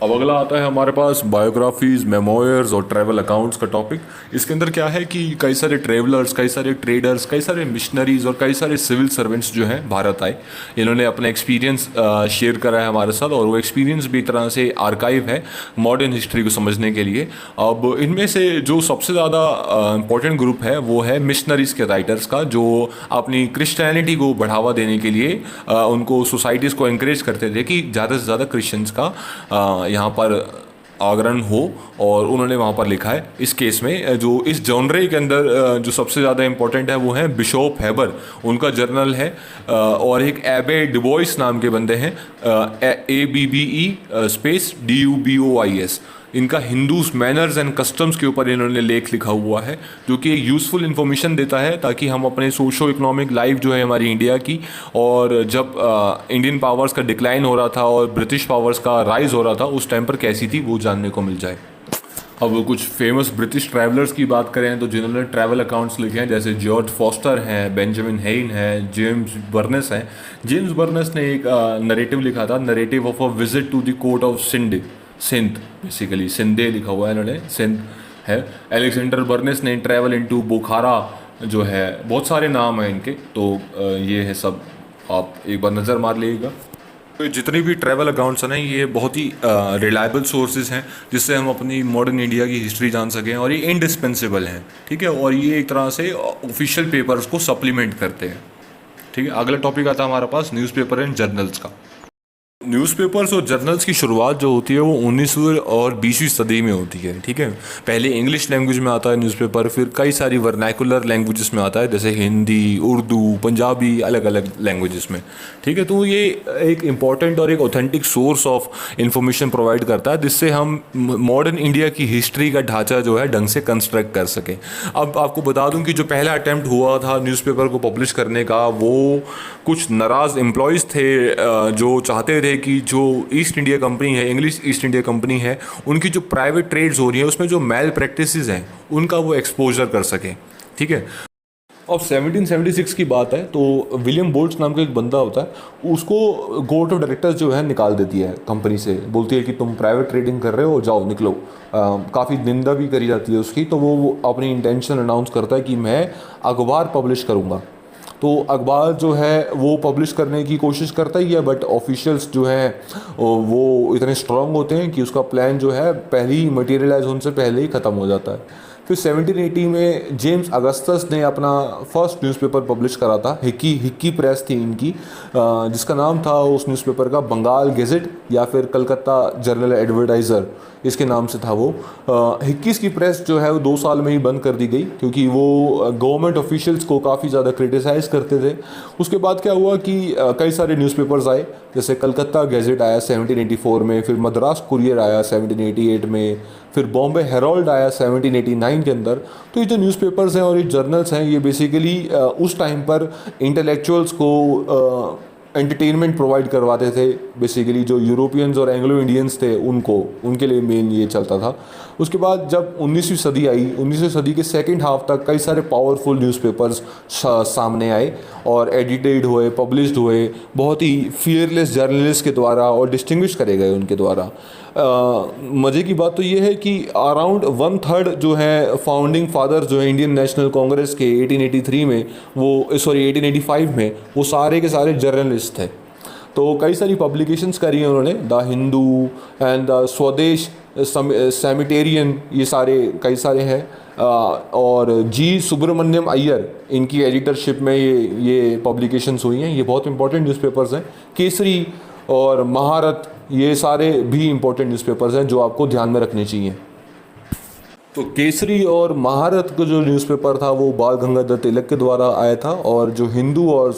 अब अगला आता है हमारे पास बायोग्राफीज़, मेमोयर्स और ट्रैवल अकाउंट्स का टॉपिक। इसके अंदर क्या है कि कई सारे ट्रेवलर्स, कई सारे ट्रेडर्स, कई सारे मिशनरीज़ और कई सारे सिविल सर्वेंट्स जो हैं भारत आए, इन्होंने अपना एक्सपीरियंस शेयर करा है हमारे साथ, और वो एक्सपीरियंस भी एक तरह से आर्काइव है मॉडर्न हिस्ट्री को समझने के लिए। अब इनमें से जो सबसे ज़्यादा इंपॉर्टेंट ग्रुप है वो है मिशनरीज़ के राइटर्स का, जो अपनी क्रिश्चियनिटी को बढ़ावा देने के लिए उनको सोसाइटीज़ को इंकरेज करते थे कि ज़्यादा से ज़्यादा क्रिश्चियंस का यहाँ पर आगरण हो, और उन्होंने वहाँ पर लिखा है। इस केस में जो इस जॉनरे के अंदर जो सबसे ज़्यादा इंपॉर्टेंट है वो है बिशॉप हैबर, उनका जर्नल है, और एक एबे डिबॉइस नाम के बंदे हैं, ABBE स्पेस DUBOIS, इनका हिंदूज मैनर्स एंड कस्टम्स के ऊपर इन्होंने लेख लिखा हुआ है, जो कि एक यूज़फुल इन्फॉर्मेशन देता है ताकि हम अपने सोशो इकोनॉमिक लाइफ जो है हमारी इंडिया की, और जब इंडियन पावर्स का डिक्लाइन हो रहा था और ब्रिटिश पावर्स का राइज हो रहा था उस टाइम पर कैसी थी वो जानने को मिल जाए। अब कुछ फेमस ब्रिटिश ट्रैवलर्स की बात करें तो जिन्होंने ट्रैवल अकाउंट्स लिखे हैं, जैसे जॉर्ज फॉस्टर हैं, बेंजामिन हेइन है, जेम्स बर्नेस हैं। जेम्स बर्नेस ने एक नरेटिव लिखा था, narrative of a visit to the court of Sindh, basically सिंधे लिखा हुआ है इन्होंने, सिंध है। अलेक्जेंडर बर्नेस ने ट्रैवल इनटू बुखारा जो है, बहुत सारे नाम हैं इनके, तो ये है सब, आप एक बार नज़र मार लीजिएगा। तो जितने भी ट्रैवल अकाउंट्स हैं ना, ये बहुत ही रिलायबल सोर्सेज हैं जिससे हम अपनी मॉडर्न इंडिया की हिस्ट्री जान सकें, और ये इंडिस्पेंसिबल हैं, ठीक है। और ये एक तरह से ऑफिशियल पेपर्स को सप्लीमेंट करते हैं, ठीक है। अगला टॉपिक आता है हमारे पास न्यूज़पेपर एंड जर्नल्स का। न्यूज़पेपर्स और जर्नल्स की शुरुआत जो होती है वो 19वीं और 20वीं सदी में होती है, ठीक है। पहले इंग्लिश लैंग्वेज में आता है न्यूज़पेपर, फिर कई सारी वर्नैकुलर लैंग्वेजेस में आता है, जैसे हिंदी, उर्दू, पंजाबी, अलग अलग लैंग्वेजेस में, ठीक है। तो ये एक इम्पॉर्टेंट और एक authentic source of information provide करता है, जिससे हम मॉडर्न इंडिया की हिस्ट्री का ढांचा जो है ढंग से कंस्ट्रक्ट कर सकें। अब आपको बता दूं कि जो पहला अटैम्प्ट हुआ था न्यूज़पेपर को पब्लिश करने का, वो कुछ नाराज़ एम्प्लॉयज़ थे जो चाहते थे कि जो ईस्ट इंडिया कंपनी है, इंग्लिश ईस्ट इंडिया कंपनी है, उनकी जो प्राइवेट ट्रेड्स हो रही हैं उसमें जो मैल प्रैक्टिसेस हैं उनका वो एक्सपोजर कर सकें, ठीक है। अब 1776 की बात है, तो विलियम बोल्ट्स नाम का एक बंदा होता है, उसको बोर्ड ऑफ डायरेक्टर्स जो है निकाल देती है कंपनी से, बोलती है कि तुम प्राइवेट ट्रेडिंग कर रहे हो, जाओ निकलो। काफ़ी निंदा भी करी जाती है उसकी। तो वो अपनी इंटेंशन अनाउंस करता है कि मैं अखबार पब्लिश करूँगा। तो अखबार जो है वो पब्लिश करने की कोशिश करता ही है, बट ऑफिशियल्स जो है वो इतने स्ट्रांग होते हैं कि उसका प्लान जो है पहले ही मटेरियलाइज होने से पहले ही ख़त्म हो जाता है। फिर 1780 में जेम्स अगस्टस ने अपना फर्स्ट न्यूज़पेपर पब्लिश करा था, हिक्की प्रेस थी इनकी, जिसका नाम था उस न्यूज़पेपर का बंगाल गेजेट या फिर कलकत्ता जर्नल एडवर्टाइज़र, इसके नाम से था वो। हिक्कीस की प्रेस जो है वो 2 साल में ही बंद कर दी गई, क्योंकि वो गवर्नमेंट ऑफिशियल्स को काफ़ी ज़्यादा क्रिटिसाइज़ करते थे। उसके बाद क्या हुआ कि कई सारे न्यूज़पेपर्स आए, जैसे कलकत्ता गेजेट आया 1784 में, फिर मद्रास कुरियर आया 1788 में, फिर बॉम्बे हेरोल्ड आया 1789 के अंदर। तो ये जो न्यूज़पेपर्स हैं और ये जर्नल्स हैं, ये बेसिकली उस टाइम पर इंटेलेक्चुअल्स को एंटरटेनमेंट प्रोवाइड करवाते थे। बेसिकली जो यूरोपियंस और एंग्लो इंडियंस थे उनके लिए मेन ये चलता था। उसके बाद जब 19वीं सदी आई, 19वीं सदी के सेकंड हाफ तक कई सारे पावरफुल न्यूज़पेपर्स सामने आए और एडिटेड हुए, पब्लिश्ड हुए, बहुत ही फियरलेस जर्नलिस्ट के द्वारा और डिस्टिंग्विश करे गए उनके द्वारा। मज़े की बात तो ये है कि अराउंड 1/3 जो है फाउंडिंग फादर जो है इंडियन नेशनल कांग्रेस के 1883 में, 1885 में, वो सारे के सारे जर्नलिस्ट थे। तो कई सारी पब्लिकेशंस करी हैं उन्होंने, द हिंदू एंड द स्वदेश सैमिटेरियन, ये सारे कई सारे हैं। और जी सुब्रमण्यम अय्यर इनकी एडिटरशिप में ये पब्लिकेशंस हुई हैं। ये बहुत इंपॉर्टेंट न्यूज़पेपर्स हैं। केसरी और महारत, ये सारे भी इंपॉर्टेंट न्यूज़पेपर्स हैं जो आपको ध्यान में रखने चाहिए। तो केसरी और महारत का जो न्यूज़पेपर था वो बाल गंगाधर तिलक के द्वारा आया था, और जो हिंदू और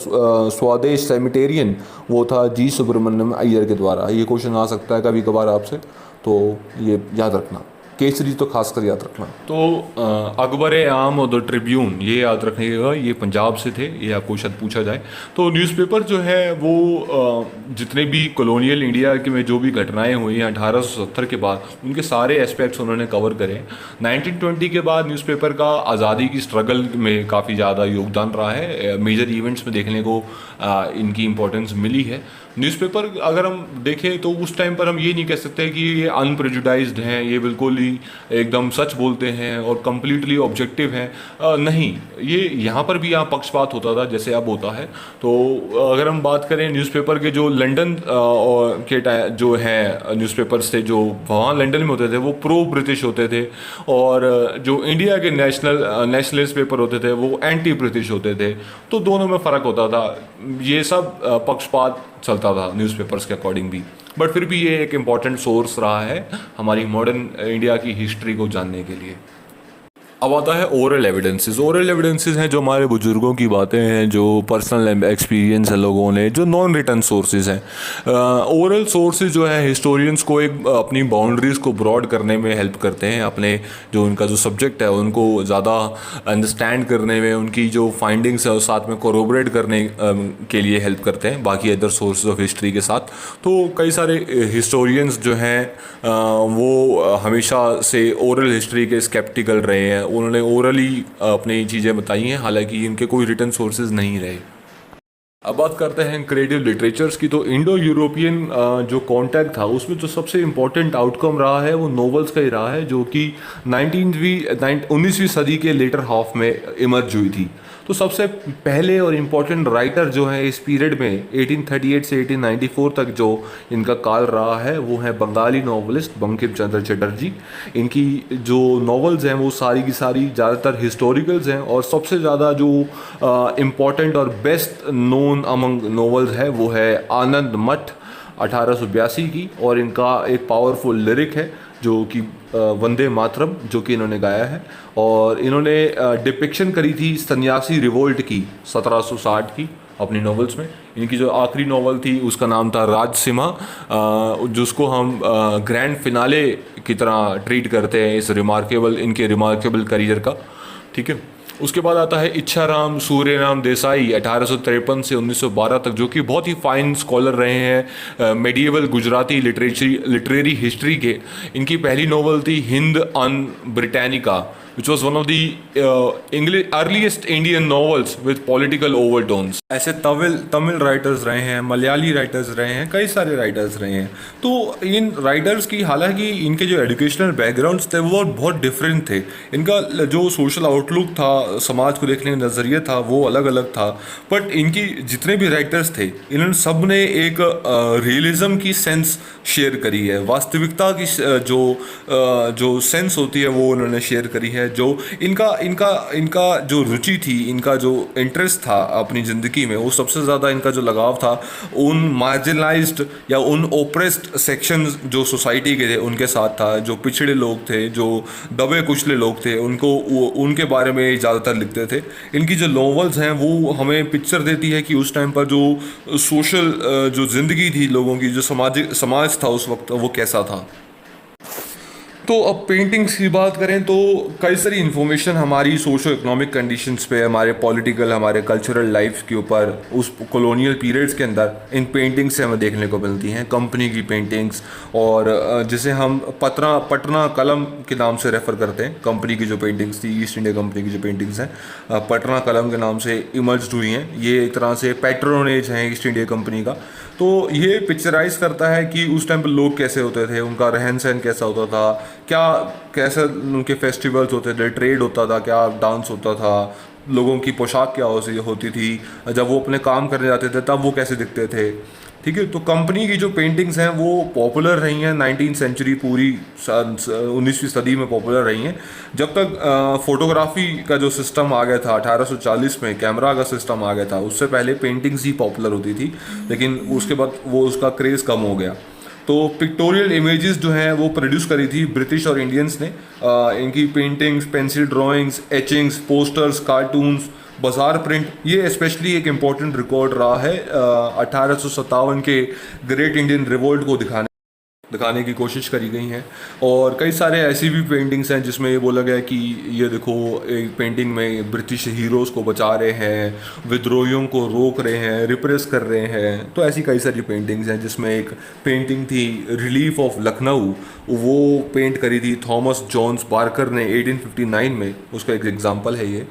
स्वदेश सेमिटेरियन वो था जी सुब्रमण्यम अय्यर के द्वारा। ये क्वेश्चन आ सकता है कभी कभार आपसे, तो ये याद रखना। केसरी तो खासकर याद रखना। तो अकबर आम और द ट्रिब्यून, ये याद रखिएगा, ये पंजाब से थे, ये आपको शायद पूछा जाए। तो न्यूज़पेपर जो है वो जितने भी कॉलोनियल इंडिया के में जो भी घटनाएं हुई हैं 1870 के बाद, उनके सारे एस्पेक्ट्स उन्होंने कवर करे। 1920 के बाद न्यूज़पेपर का आज़ादी की स्ट्रगल में काफ़ी ज़्यादा योगदान रहा है। मेजर इवेंट्स में देखने को इनकी इम्पोर्टेंस मिली है। न्यूज़पेपर अगर हम देखें तो उस टाइम पर हम ये नहीं कह सकते कि ये अनप्रेजुडाइज्ड हैं, ये बिल्कुल ही एकदम सच बोलते हैं और कम्प्लीटली ऑब्जेक्टिव हैं। नहीं, ये यहाँ पर भी यहाँ पक्षपात होता था जैसे अब होता है। तो अगर हम बात करें न्यूज़पेपर के जो लंदन के जो है न्यूज़पेपर्स थे जो वहाँ लंदन में होते थे, वो प्रो ब्रिटिश होते थे, और जो इंडिया के नेशनलिस्ट पेपर होते थे वो एंटी ब्रिटिश होते थे। तो दोनों में फ़र्क होता था। ये सब पक्षपात चलता था न्यूज़पेपर्स के अकॉर्डिंग भी, बट फिर भी ये एक इम्पॉर्टेंट सोर्स रहा है हमारी मॉडर्न इंडिया की हिस्ट्री को जानने के लिए। अब आता है ओरल एविडेंसेस। ओरल एविडेंसेस हैं जो हमारे बुजुर्गों की बातें हैं, जो पर्सनल एक्सपीरियंस है लोगों ने, जो नॉन रिटन सोर्सेज हैं। ओरल सोर्सेज जो है हिस्टोरियंस को एक अपनी बाउंड्रीज़ को ब्रॉड करने में हेल्प करते हैं, अपने जो उनका जो सब्जेक्ट है उनको ज़्यादा अंडरस्टैंड करने में, उनकी जो फाइंडिंग्स है उस साथ में कोरोबरेट करने के लिए हेल्प करते हैं बाकी अदर सोर्सेज ऑफ हिस्ट्री के साथ। तो कई सारे हिस्टोरियंस जो हैं वो हमेशा से ओरल हिस्ट्री के स्केप्टिकल रहे हैं, उन्होंने ओरली अपनी चीज़ें बताई हैं, हालांकि इनके कोई रिटन सोर्सेज नहीं रहे। अब बात करते हैं क्रिएटिव लिटरेचर्स की। तो इंडो यूरोपियन जो कांटेक्ट था उसमें जो सबसे इम्पोर्टेंट आउटकम रहा है वो नॉवेल्स का ही रहा है, जो कि 19वीं सदी के लेटर हाफ में इमर्ज हुई थी। तो सबसे पहले और इम्पोर्टेंट राइटर जो है इस पीरियड में 1838 से 1894 तक जो इनका काल रहा है वो है बंगाली नॉवलिस्ट बंकिम चंद्र चटर्जी। इनकी जो नॉवेल्स हैं वो सारी की सारी ज़्यादातर हिस्टोरिकल्स हैं, और सबसे ज़्यादा जो इम्पोर्टेंट और बेस्ट नोन अमंग नॉवेल्स है वो है आनंद मठ 1882 की, और इनका एक पावरफुल लिरिक है जो कि वंदे मातरम, जो कि इन्होंने गाया है। और इन्होंने डिपिक्शन करी थी सन्यासी रिवोल्ट की 1760 की अपनी नॉवेल्स में। इनकी जो आखिरी नॉवल थी उसका नाम था राजसिम्हा, जिसको हम ग्रैंड फिनाले की तरह ट्रीट करते हैं इस इनके रिमार्केबल करियर का। ठीक है, उसके बाद आता है इच्छाराम सूर्यराम देसाई 1853 से 1912 तक, जो कि बहुत ही फाइन स्कॉलर रहे हैं मेडिएवल गुजराती लिटरेरी हिस्ट्री के। इनकी पहली नॉवल थी हिंद अन Britannica, which was one of the earliest Indian novels with political overtones। ऐसे तमिल राइटर्स रहे हैं, मलयाली राइटर्स रहे हैं, कई सारे राइटर्स रहे हैं। तो इन राइटर्स की, हालांकि इनके जो एजुकेशनल बैकग्राउंड्स थे वो बहुत डिफरेंट थे, इनका जो सोशल आउटलुक था, समाज को देखने का नज़रिया था, वो अलग अलग था। बट इनकी जितने भी राइटर्स थे इन्होंने सब ने एक रियलिज्म की सेंस शेयर करी है, वास्तविकता की जो सेंस होती है वो उन्होंने शेयर करी है। जो इनका इनका इनका जो रुचि थी, इनका जो इंटरेस्ट था अपनी ज़िंदगी में, वो सबसे ज़्यादा इनका जो लगाव था उन मार्जिनलाइज्ड या उन ओप्रेस्ड सेक्शंस जो सोसाइटी के थे उनके साथ था। जो पिछड़े लोग थे, जो दबे कुचले लोग थे, उनके बारे में ज़्यादातर लिखते थे। इनकी जो नॉवेल्स हैं वो हमें पिक्चर देती है कि उस टाइम पर जो सोशल जो ज़िंदगी थी लोगों की, जो समाज था उस वक्त, वो कैसा था। तो अब पेंटिंग्स की बात करें तो कई सारी इन्फॉर्मेशन हमारी सोशो इकोनॉमिक कंडीशंस पे, हमारे पॉलिटिकल, हमारे कल्चरल लाइफ के ऊपर उस कॉलोनियल पीरियड्स के अंदर इन पेंटिंग्स से हमें देखने को मिलती हैं। कंपनी की पेंटिंग्स, और जिसे हम पटना कलम के नाम से रेफ़र करते हैं, कंपनी की जो पेंटिंग्स थी, ईस्ट इंडिया कंपनी की जो पेंटिंग्स हैं पटना कलम के नाम से इमर्ज हुई हैं। ये एक तरह से पैट्रोनेज हैं ईस्ट इंडिया कंपनी का। तो ये पिक्चराइज करता है कि उस टाइम पर लोग कैसे होते थे, उनका रहन सहन कैसा होता था, कैसे उनके फेस्टिवल्स होते थे, ट्रेड होता था, क्या डांस होता था, लोगों की पोशाक क्या होती थी, जब वो अपने काम करने जाते थे तब वो कैसे दिखते थे। ठीक है, तो कंपनी की जो पेंटिंग्स हैं वो पॉपुलर रही हैं 19वीं सेंचुरी, पूरी 19वीं सदी में पॉपुलर रही हैं। जब तक फोटोग्राफी का जो सिस्टम आ गया था 1840 में, कैमरा का सिस्टम आ गया था, उससे पहले पेंटिंग्स ही पॉपुलर होती थी, लेकिन उसके बाद वो उसका क्रेज़ कम हो गया। तो पिक्टोरियल इमेजेस जो हैं वो प्रोड्यूस करी थी ब्रिटिश और इंडियंस ने। इनकी paintings, pencil drawings, etchings, posters, cartoons, बाजार प्रिंट, ये स्पेशली एक इम्पॉर्टेंट रिकॉर्ड रहा है 1857 के ग्रेट इंडियन रिवोल्ट को दिखाने की कोशिश करी गई हैं। और कई सारे ऐसी भी पेंटिंग्स हैं जिसमें ये बोला गया कि ये देखो, एक पेंटिंग में ब्रिटिश हीरोज़ को बचा रहे हैं, विद्रोहियों को रोक रहे हैं, रिप्रेस कर रहे हैं। तो ऐसी कई सारी पेंटिंग्स हैं, जिसमें एक पेंटिंग थी रिलीफ ऑफ लखनऊ, वो पेंट करी थी थॉमस जॉन्स बार्कर ने 1859 में, उसका एक एग्जाम्पल है ये।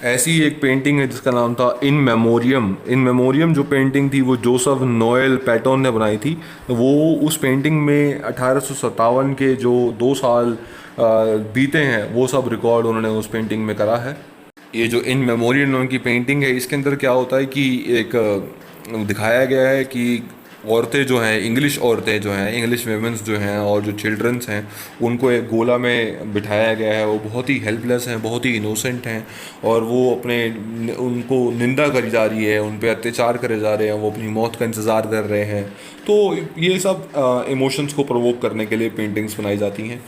ऐसी एक पेंटिंग है जिसका नाम था इन मेमोरियम जो पेंटिंग थी वो जोसेफ नोएल पैटोन ने बनाई थी। वो उस पेंटिंग में 1857 के जो 2 साल बीते हैं वो सब रिकॉर्ड उन्होंने उस पेंटिंग में करा है। ये जो इन मेमोरियम की पेंटिंग है, इसके अंदर क्या होता है कि एक दिखाया गया है कि औरतें जो हैं, इंग्लिश औरतें जो हैं, इंग्लिश वेमेंस जो हैं और जो चिल्ड्रंस हैं, उनको एक गोला में बिठाया गया है। वो बहुत ही हेल्पलेस हैं, बहुत ही इनोसेंट हैं और वो उनको निंदा करी जा रही है, उन पे अत्याचार करे जा रहे हैं, वो अपनी मौत का इंतज़ार कर रहे हैं। तो ये सब इमोशंस को प्रोवोक करने के लिए पेंटिंग्स बनाई जाती हैं।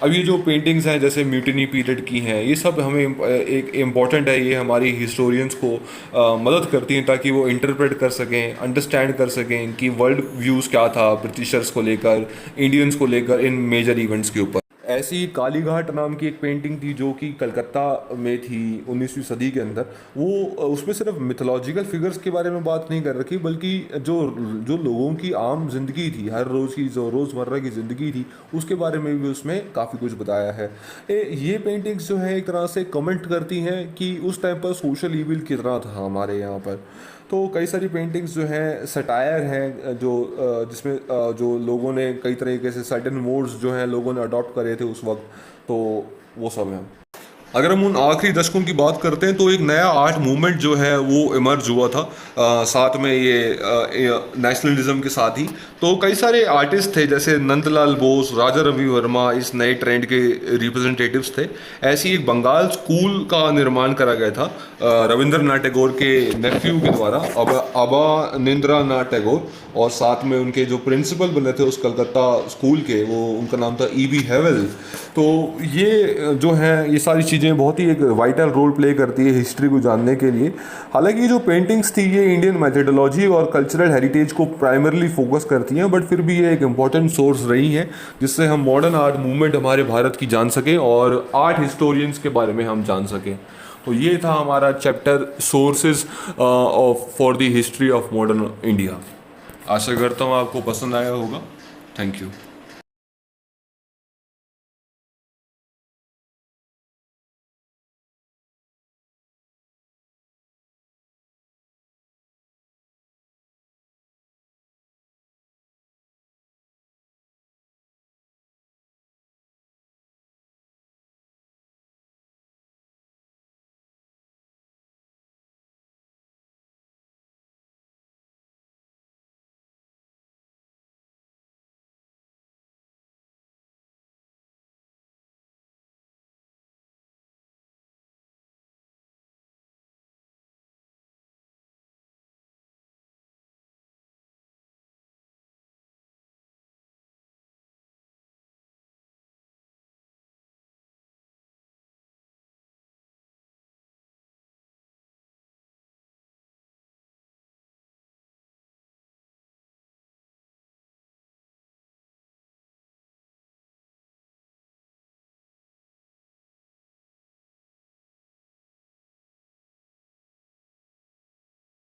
अब ये जो पेंटिंग्स हैं जैसे म्यूटिनी पीरियड की हैं, ये सब हमें एक इम्पॉर्टेंट है, ये हमारी हिस्टोरियंस को मदद करती हैं ताकि वो इंटरप्रेट कर सकें, अंडरस्टैंड कर सकें कि वर्ल्ड व्यूज़ क्या था ब्रिटिशर्स को लेकर, इंडियंस को लेकर इन मेजर इवेंट्स के ऊपर। ऐसी कालीघाट नाम की एक पेंटिंग थी जो कि कलकत्ता में थी 19वीं सदी के अंदर। वो उसमें सिर्फ मिथोलॉजिकल फिगर्स के बारे में बात नहीं कर रखी, बल्कि जो जो लोगों की आम जिंदगी थी, हर रोज़ की जो रोज़मर्रा की ज़िंदगी थी, उसके बारे में भी उसमें काफ़ी कुछ बताया है। ये पेंटिंग्स जो है एक तरह से कमेंट करती हैं कि उस टाइम पर सोशल ईविल कितना था हमारे यहाँ पर। तो कई सारी पेंटिंग्स जो हैं सटायर हैं, जो जिसमें जो लोगों ने कई तरीके से सर्टेन मोड्स जो हैं लोगों ने अडॉप्ट करे थे उस वक्त, तो वो सब हैं। अगर हम उन आखिरी दशकों की बात करते हैं तो एक नया आर्ट मूवमेंट जो है वो इमर्ज हुआ था, साथ में ये नेशनलिज्म के साथ ही। तो कई सारे आर्टिस्ट थे जैसे नंदलाल बोस, राजा रवि वर्मा इस नए ट्रेंड के रिप्रेजेंटेटिव्स थे। ऐसी एक बंगाल स्कूल का निर्माण करा गया था रविंद्रनाथ टैगोर के नेफ्यू के द्वारा, अबानिंद्रनाथ टैगोर, और साथ में उनके जो प्रिंसिपल बने थे उस कलकत्ता स्कूल के, वो उनका नाम था E.B. हेवल। तो ये जो है ये सारी चीज़ें बहुत ही एक वाइटल रोल प्ले करती है हिस्ट्री को जानने के लिए। हालांकि ये जो पेंटिंग्स थी ये इंडियन मेथोडोलॉजी और कल्चरल हेरिटेज को प्राइमरली फोकस करती हैं, बट फिर भी ये एक इम्पॉर्टेंट सोर्स रही हैं जिससे हम मॉडर्न आर्ट मूवमेंट हमारे भारत की जान सकें और आर्ट हिस्टोरियंस के बारे में हम जान सकें। तो ये था हमारा chapter sources for the history of modern India. आशा करता हूँ आपको पसंद आया होगा। Thank you.